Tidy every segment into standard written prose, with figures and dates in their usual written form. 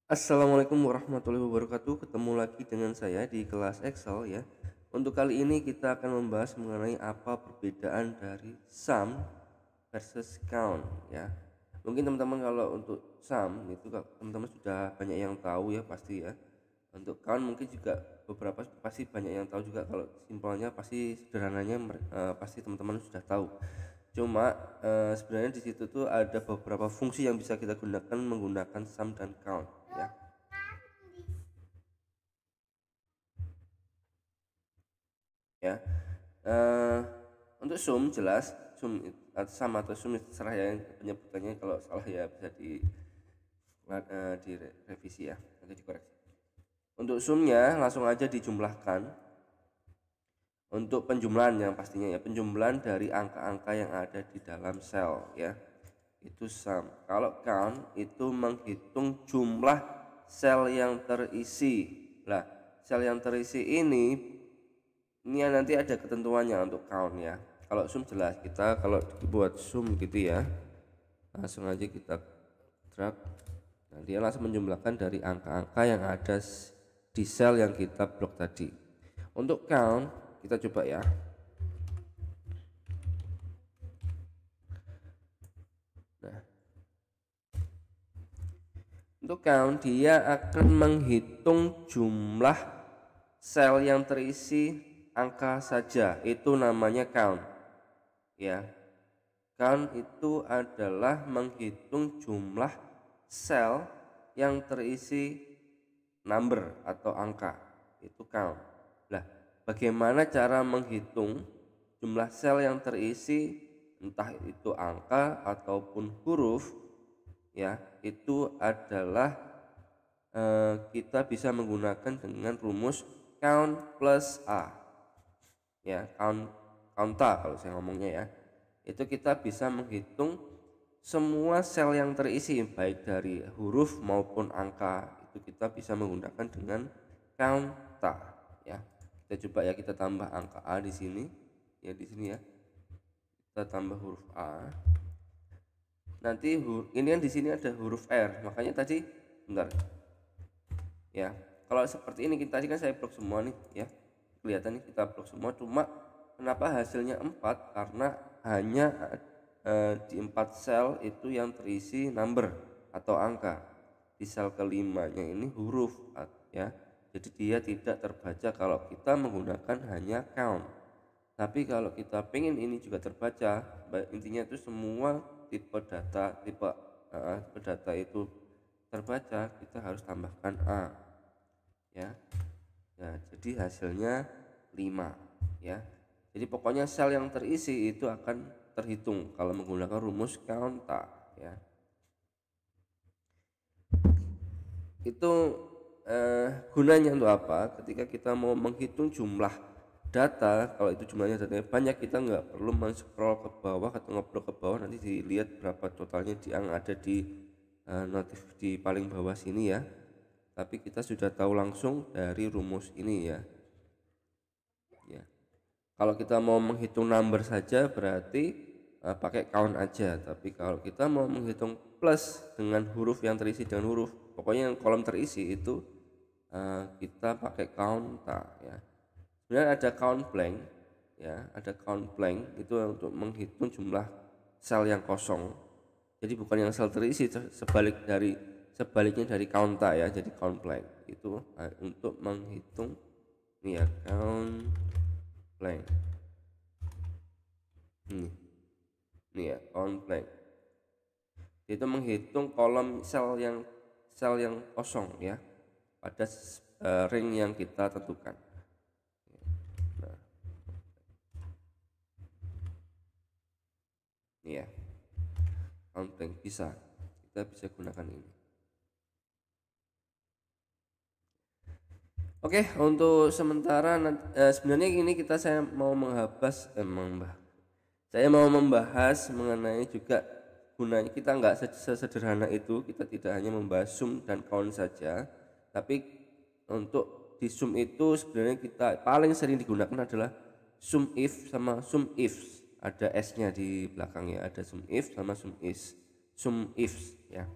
Assalamualaikum warahmatullahi wabarakatuh. Ketemu lagi dengan saya di kelas Excel ya. Untuk kali ini kita akan membahas mengenai apa perbedaan dari sum versus count ya. Mungkin teman-teman kalau untuk sum itu teman-teman sudah banyak yang tahu ya pasti ya. Untuk count mungkin juga beberapa pasti banyak yang tahu juga, kalau simpelnya pasti sederhananya pasti teman-teman sudah tahu. Cuma sebenarnya di situ tuh ada beberapa fungsi yang bisa kita gunakan menggunakan sum dan count ya. Ya, eh, untuk sum jelas sum atau sum terserah ya penyebutannya, kalau salah ya bisa direvisi ya, nanti dikoreksi. Untuk sumnya langsung aja dijumlahkan. Untuk penjumlahan yang pastinya ya, penjumlahan dari angka-angka yang ada di dalam sel ya, itu sum. Kalau count itu menghitung jumlah sel yang terisi. Lah, sel yang terisi ini nanti ada ketentuannya untuk count ya. Kalau sum jelas, kita kalau buat sum gitu ya, langsung aja kita drag. Nah, dia langsung menjumlahkan dari angka-angka yang ada di sel yang kita blok tadi. Untuk count kita coba ya. Nah, untuk count dia akan menghitung jumlah sel yang terisi angka saja, itu namanya count ya. Count itu adalah menghitung jumlah sel yang terisi number atau angka, itu count. Lah, bagaimana cara menghitung jumlah sel yang terisi entah itu angka ataupun huruf ya, itu adalah kita bisa menggunakan dengan rumus count plus A ya, counta kalau saya ngomongnya ya. Itu kita bisa menghitung semua sel yang terisi baik dari huruf maupun angka, itu kita bisa menggunakan dengan counta ya. Kita coba ya, kita tambah angka A di sini ya, di sini ya. Kita tambah huruf A. Nanti ini yang di sini ada huruf R, makanya tadi bentar ya, kalau seperti ini kita tadi kan saya blok semua nih ya, kelihatan nih kita blok semua. Cuma kenapa hasilnya 4? Karena hanya di 4 sel itu yang terisi number atau angka, di sel kelimanya ini huruf ya, jadi dia tidak terbaca kalau kita menggunakan hanya count. Tapi kalau kita pengen ini juga terbaca, intinya itu semua tipe data itu terbaca, kita harus tambahkan A ya. Nah, jadi hasilnya 5 ya. Jadi pokoknya sel yang terisi itu akan terhitung kalau menggunakan rumus counta ya. Itu gunanya untuk apa? Ketika kita mau menghitung jumlah data, kalau itu jumlahnya datanya banyak, kita nggak perlu men-scroll ke bawah atau ngeblok ke bawah nanti dilihat berapa totalnya yang ada di notif di paling bawah sini ya. Tapi kita sudah tahu langsung dari rumus ini ya. Ya. Kalau kita mau menghitung number saja berarti pakai count aja. Tapi kalau kita mau menghitung plus dengan huruf yang terisi dengan huruf, pokoknya yang kolom terisi itu kita pakai counta ya. Sebenarnya ada count blank ya, ada count blank itu untuk menghitung jumlah sel yang kosong. Jadi bukan yang sel terisi, sebaliknya dari counta ya. Jadi count blank itu untuk menghitung ini ya, count blank ini ya, count blank itu menghitung kolom sel yang kosong ya pada ring yang kita tentukan. Nah, ini ya, count blank kita bisa gunakan ini. Oke, untuk sementara sebenarnya ini saya mau membahas mengenai juga gunanya. Kita nggak sesederhana itu, kita tidak hanya membahas sum dan count saja, tapi untuk di sum itu sebenarnya kita paling sering digunakan adalah sum if sama sum if, ada s nya di belakangnya, ada sum if sama sum if ya.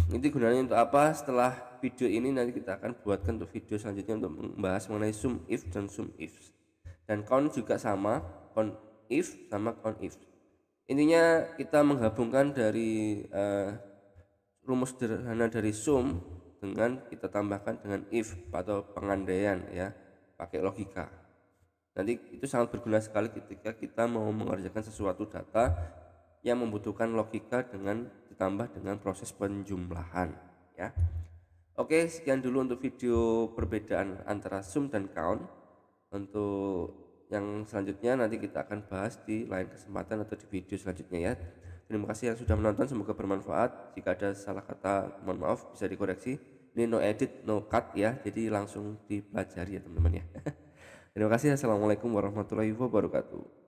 Ini gunanya untuk apa? Setelah video ini nanti kita akan buatkan untuk video selanjutnya untuk membahas mengenai sum if dan sum if. Dan count juga sama, count if sama count if. Intinya kita menggabungkan dari rumus sederhana dari sum dengan kita tambahkan dengan if atau pengandaian ya, pakai logika. Nanti itu sangat berguna sekali ketika kita mau mengerjakan sesuatu data yang membutuhkan logika dengan ditambah dengan proses penjumlahan ya. Oke, sekian dulu untuk video perbedaan antara sum dan count. Untuk yang selanjutnya nanti kita akan bahas di lain kesempatan atau di video selanjutnya ya. Terima kasih yang sudah menonton, semoga bermanfaat. Jika ada salah kata mohon maaf, bisa dikoreksi. Ini no edit no cut ya, jadi langsung dipelajari ya teman-teman ya. Terima kasih. Assalamualaikum warahmatullahi wabarakatuh.